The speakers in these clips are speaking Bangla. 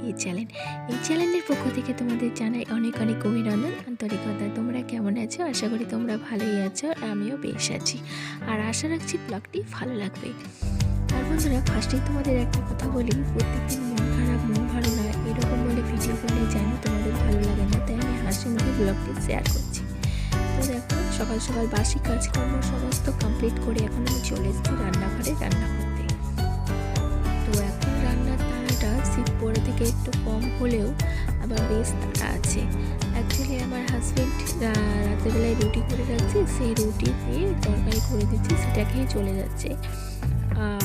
এই চ্যানেলের পক্ষ থেকে তোমাদের জানাই অনেক অনেক অভিনন্দন, আন্তরিকতা। তোমরা কেমন আছো? আশা করি তোমরা ভালোই আছো, আর আমিও বেশ আছি। আর আশা রাখছি ব্লগটি ভালো লাগবে। আর বন্ধুরা, ফার্স্টেই তোমাদের একটা কথা বলি, প্রত্যেকদিন মন খারাপ, মন ভালো না এরকম বলে ভিডিও করলে জানি তোমাদের ভালো লাগে না, তাই আমি হাসি মুখে ব্লগটি শেয়ার করছি। তো দেখো, সকাল সকাল বাসি কাজকর্ম সমস্ত কমপ্লিট করে এখন আমি চলে এসেছি রান্নাঘরে রান্না করতে। তো এখন রান্নার তাড়াটা শীত পরে থেকে একটু কম হলেও আবার বেশ তাড়া আছে। অ্যাকচুয়ালি আমার হাজব্যান্ড রাত্রেবেলায় রুটি করে রাখছে, সেই রুটি দিয়ে তরকারি করে দিচ্ছি, সেটা খেয়ে চলে যাচ্ছে। আর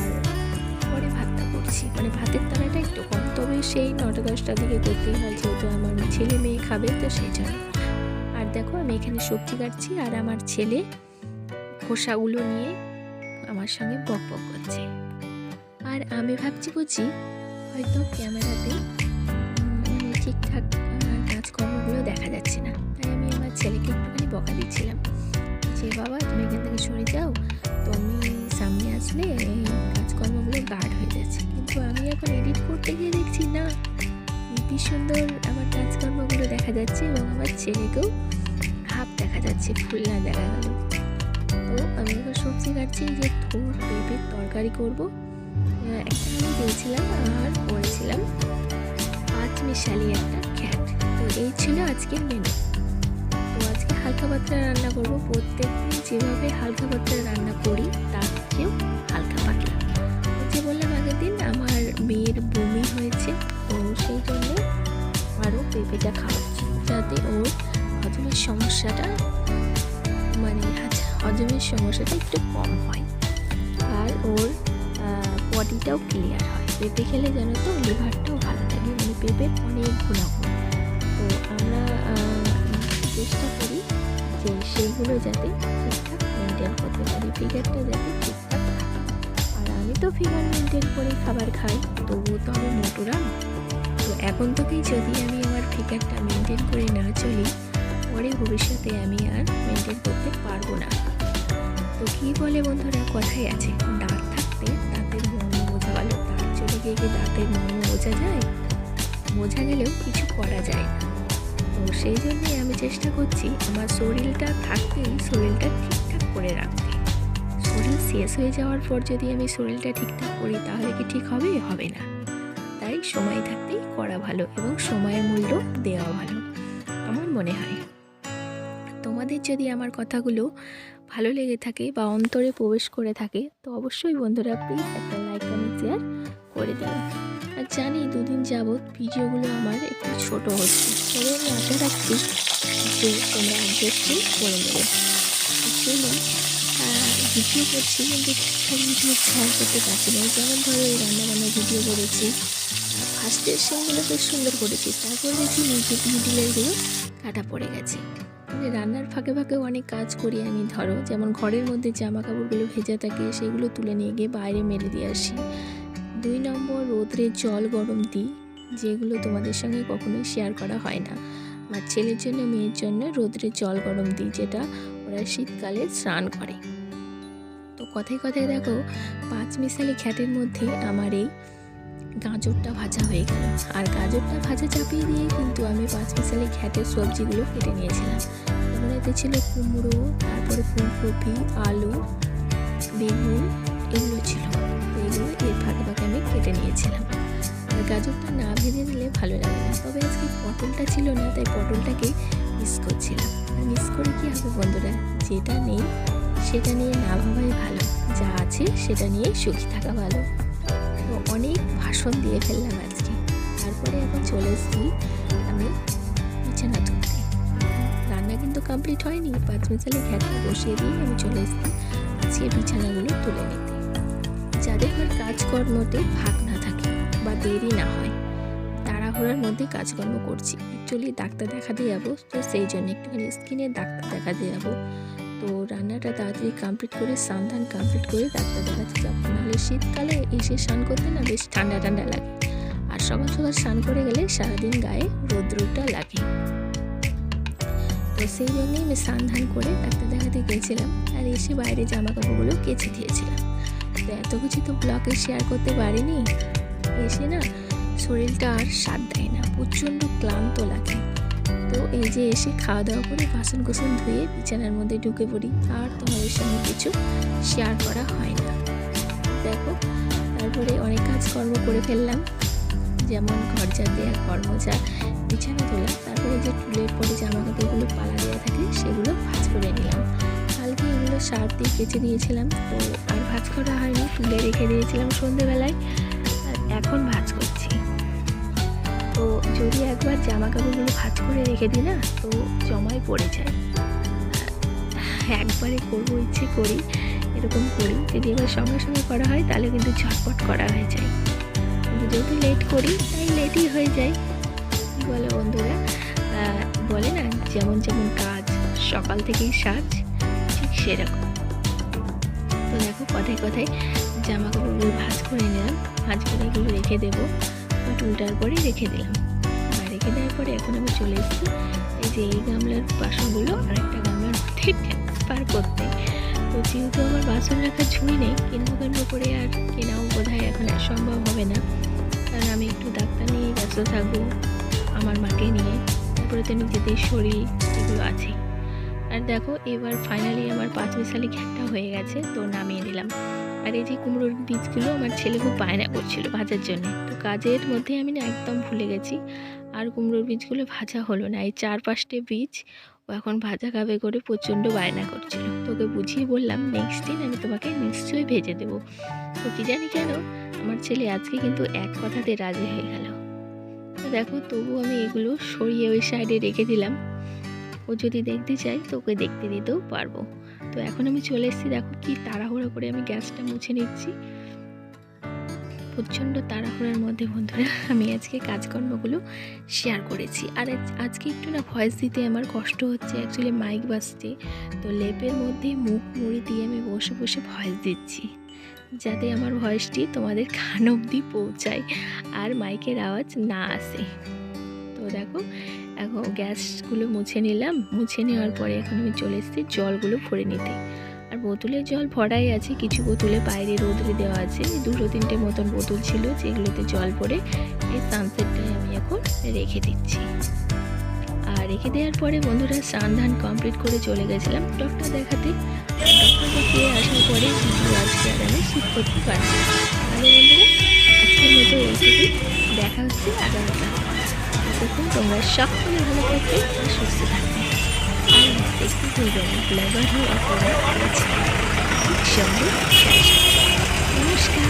পরে ভাতটা করছি, মানে ভাতের তাড়াটা একটু কম, তবে সেই 9টা-10টার দিকে করতেই হয়, যেহেতু আমার ছেলে মেয়ে খাবে, তো সেই জন্য। আর দেখো, আমি এখানে সবজি কাটছি, আর আমার ছেলে খোসাগুলো নিয়ে আমার সঙ্গে বক বক করছে। আর আমি ভাবছি বুঝি হয়তো ক্যামেরাতে ঠিকঠাক কাজকর্মগুলো দেখা যাচ্ছে না, তাই আমি আমার ছেলেকে একটুখানি বকা দিচ্ছিলাম যে, বাবা তুমি এখান থেকে সরে যাও, তুমি সামনে আসলে এই কাজকর্মগুলো গার্ড হয়ে যাচ্ছে। কিন্তু আমি এখন এডিট করতে গিয়ে দেখছি না, কি সুন্দর আমার কাজকর্মগুলো দেখা যাচ্ছে, এবং আমার ছেলেকেও হাফ দেখা যাচ্ছে, ফুল না দেখা গেল। তো আমি এবার সবজি কাটছি, যে থোর পেঁপের তরকারি করবো। একটা আমি দিয়েছিলাম, আর করেছিলাম 5 মিশালি একটা খ্যাট। তো এই ছিল আজকের মেনু। তো আজকে হালকা পাতলা রান্না করবো, প্রত্যেকদিন যেভাবে হালকা পাতলা রান্না করি তার চেয়েও হালকা পাতলা। যে বললাম আগের দিন আমার মেয়ের বমি হয়েছে, তো সেই জন্য আরও পেঁপেটা খাওয়াচ্ছি, যাতে ওর হজমের সমস্যাটা একটু কম হয়, আর ওর বডিটাও ক্লিয়ার হয়। পেঁপে খেলে জানো তো লিভারটাও ভালো থাকে, মানে পেঁপের অনেক গুণাগুণ। তো আমরা চেষ্টা করি যে সেইগুলো যাতে ঠিকঠাক মেনটেন করতে পারি, ফিগারটা যাতে ঠিকঠাক থাকে। আর আমি তো ফিগার মেনটেন করে খাবার খাই, তবুও তো আমি মোটুরাম। তো এখন থেকেই যদি আমি আমার ফিগারটা মেনটেন করে না চলি, পরে ভবিষ্যতে আমি আর মেনটেন করতে পারবো না। তো কী বলে বন্ধুরা, কথাই আছে, দাঁত থাকতে দাঁতের মর্ম বোঝা ভালো, দাঁত চলে গিয়ে কি দাঁতের মর্ম বোঝা যায়? বোঝা গেলেও কিছু করা যায় না। তো সেই জন্যই আমি চেষ্টা করছি আমার শরীরটা থাকতেই শরীরটা ঠিকঠাক করে রাখতে। শরীর শেষ হয়ে যাওয়ার পর যদি আমি শরীরটা ঠিকঠাক করি, তাহলে কি ঠিক হবে? হবে না। তাই সময় থাকতেই করা ভালো, এবং সময়ের মূল্য দেওয়া ভালো আমার মনে হয়। তোমাদের যদি আমার কথাগুলো ভালো লেগে থাকে বা অন্তরে প্রবেশ করে থাকে, তো অবশ্যই বন্ধুরা প্লিজ একটা লাইক কমেন্ট শেয়ার করে দিও। আর জানি দুদিন যাবৎ ভিডিওগুলো আমার একটু ছোট হচ্ছে, তবে আমি আশা রাখছি যে তোমরা অ্যাডজাস্টই করে নেবে। অ্যাকচুয়ালি ভিডিও করছি, কিন্তু ঠিকঠাক ভিডিও শেয়ার করতে পারছি না। যেমন ধরো, এই রান্নাবান্নার ভিডিও করেছি, ফার্স্টের সিনগুলো বেশ সুন্দর করেছি, তারপর দেখি মিডিলেরগুলো কাটা পড়ে গেছে। মানে রান্নার ফাঁকে ফাঁকেও অনেক কাজ করি আমি, ধরো যেমন ঘরের মধ্যে জামা কাপড়গুলো ভেজা থাকে, সেগুলো তুলে নিয়ে গিয়ে বাইরে মেলে দিয়ে আসি। 2 নম্বর, রোদ্রে জল গরম দিই, যেগুলো তোমাদের সঙ্গে কখনোই শেয়ার করা হয় না। আমার ছেলের জন্য মেয়ের জন্য রোদ্রে জল গরম দিই, যেটা ওরা শীতকালে স্নান করে। তো কথায় কথায় দেখো, 5 মিশালি খ্যাটের মধ্যে আমার এই গাজরটা ভাজা হয়ে গেল। আর গাজরটা ভাজা চাপিয়ে দিয়ে কিন্তু আমি 5 মিশালি খ্যাটের সবজিগুলো কেটে নিয়েছিলাম। যেমন এতে ছিল কুমড়ো, তারপরে ফুলকপি, আলু, বেগুন, এগুলো ছিল। তো এগুলো এর ফাঁকে ফাঁকে আমি কেটে নিয়েছিলাম। আর গাজরটা না ভেজে দিলে ভালো লাগে না, তবে আজকে পটলটা ছিল না, তাই পটলটাকে মিস করছিলাম। আর মিস করে কী হবে বন্ধুরা, যেটা নেই সেটা নিয়ে না ভাবাই ভালো, যা আছে সেটা নিয়ে সুখী থাকা ভালো। তো অনেক ভাষণ দিয়ে ফেললাম আজকে। তারপরে এখন চলে এসেছি আমি বিছানা তুলতে। রান্না কিন্তু কমপ্লিট হয়নি, 5 মিশালি খ্যাটটা বসিয়ে দিয়ে আমি চলে এসেছি আজকে বিছানাগুলো তুলে নিতে। যাদের আমার কাজকর্মতে ভাগ না থাকে বা দেরি না হয়, তাড়াহুড়ার মধ্যে কাজকর্ম করছি, অ্যাকচুয়ালি ডাক্তার দেখাতে যাবো, তো সেই জন্য একটুখানি স্কিনের ডাক্তার দেখাতে যাবো। তো রান্নাটা তাড়াতাড়ি কমপ্লিট করে, স্নান কমপ্লিট করে ডাক্তার দেখাতে যাবো। নাহলে শীতকালে এসে স্নান করতে না বেশ ঠান্ডা ঠান্ডা লাগে, আর সকাল সকাল স্নান করে গেলে সারাদিন গায়ে রৌদ্রটা লাগে। তো সেই জন্যই আমি স্নান করে ডাক্তার দেখাতে গিয়েছিলাম, আর এসে বাইরে জামা কাপড়গুলো কেচে দিয়েছিলাম। তো এত কিছু তো ব্লগে শেয়ার করতে পারিনি, এসে না শরীরটা আর সাথ দেয় না, প্রচণ্ড ক্লান্ত লাগে। তো এই যে এসে খাওয়া দাওয়া করে বাসন কোসন ধুয়ে বিছানার মধ্যে ঢুকে পড়ি, আর তোমাদের সঙ্গে কিছু শেয়ার করা হয় না। দেখো, তারপরে অনেক কাজকর্ম করে ফেললাম, যেমন ঘর ঝাড় দেওয়া, ঘর মোছা, বিছানা তোলা, তারপরে যে টুলের পরে জামা কাপড়গুলো পালা দেওয়া থাকে সেগুলো ভাঁজ করে নিলাম। কালকে এগুলো সার্ফ দিয়ে কেচে দিয়েছিলাম, তো আর ভাঁজ করা হয়নি, তুলে রেখে দিয়েছিলাম সন্ধেবেলায়, আর এখন ভাঁজ করছি। তো যদি একবার জামা কাপড়গুলো ভাঁজ করে রেখে দিই না, তো জমায় পড়ে যায়। একবারে করবো ইচ্ছে করি, এরকম করি। যদি এবার সঙ্গে সঙ্গে করা হয় তাহলে কিন্তু ঝটপট করা হয়ে যায়, কিন্তু যেহেতু লেট করি তাই লেটই হয়ে যায়। কী বলে বন্ধুরা, বলে না যেমন যেমন কাজ সকাল থেকেই সাজ, ঠিক সেরকম। তো দেখো, কথায় কথায় জামা কাপড়গুলো ভাঁজ করে নিলাম, ভাঁজ করে এগুলো রেখে দেবো, টুলটার পরে রেখে দিলাম। আর রেখে দেওয়ার পরে এখন আমি চলে এসেছি এই যে এই গামলার বাসনগুলো আরেকটা গামলার মধ্যে ট্রান্সফার করতে। তো যেহেতু আমার বাসন রাখার ঝুঁই নেই, কিনবো করে আর কেনাও বোধহয় এখন আর সম্ভব হবে না, কারণ আমি একটু ডাক্তার নিয়ে ব্যস্ত থাকবো, আমার মাকে নিয়ে, তারপরে তো নিজেদের শরীর এগুলো আছে। আর দেখো, এবার ফাইনালি আমার 5 মিশালি ঘ্যাটটা হয়ে গেছে, তো নামিয়ে দিলাম। আর এই যে কুমড়োর বীজগুলো আমার ছেলে খুব বায়না করছিল ভাজার জন্য, তো কাজের মধ্যে আমি না একদম ভুলে গেছি, আর কুমড়োর বীজগুলো ভাজা হলো না। এই 4-5টে বীজ ও এখন ভাজা খাবে করে প্রচণ্ড বায়না করছিল। তোকে বুঝিয়ে বললাম নেক্সট দিন আমি তোমাকে নিশ্চয়ই ভেজে দেবো। তো কী জানি কেন আমার ছেলে আজকে কিন্তু এক কথাতে রাজি হয়ে গেল। তো দেখো, তবু আমি এগুলো সরিয়ে ওই সাইডে রেখে দিলাম, ও যদি দেখতে চাই তো ওকে দেখতে দিতেও পারবো। তো এখন আমি চলে এসেছি, দেখো কি তাড়াহুড়ো করে আমি গ্যাসটা মুছে নিচ্ছি। প্রচণ্ড তাড়াহুড়োর মধ্যে বন্ধুরা আমি আজকে কাজকর্মগুলো শেয়ার করেছি। আর আজকে একটু না ভয়েস দিতে আমার কষ্ট হচ্ছে, অ্যাকচুয়ালি মাইক বাজছে, তো লেপের মধ্যে মুখ মুড়ি দিয়ে আমি বসে বসে ভয়েস দিচ্ছি, যাতে আমার ভয়েসটি তোমাদের কান অবধি পৌঁছায় আর মাইকের আওয়াজ না আসে। তো দেখো, এখন গ্যাসগুলো মুছে নিলাম, মুছে নেওয়ার পরে এখন আমি চলে এসেছি জলগুলো ভরে নিতে। আর বোতলের জল ভরাই আছে, কিছু বোতলে বাইরে রোদে দেওয়া আছে, 2-3টে মতন বোতল ছিল যেগুলোতে জল ভরে এই সানসেটটাই আমি এখন রেখে দিচ্ছি। আর রেখে দেওয়ার পরে বন্ধুরা স্নান ধান কমপ্লিট করে চলে গেছিলাম ডক্টর দেখাতে। ডক্টর দেখিয়ে আসার পরে ভিডিও আজকে আর আমি শ্যুট করতে পারবো। তাহলে বন্ধুরা আজকের মতো এইটুকুই, দেখা হচ্ছে আগামীকাল। তখন তোমরা সকলে ভালো থাকবে আর সুস্থ থাকবে। আর দেখতে ভুলবে না ব্লগার হয়ে আপনারা সঙ্গে নমস্কার।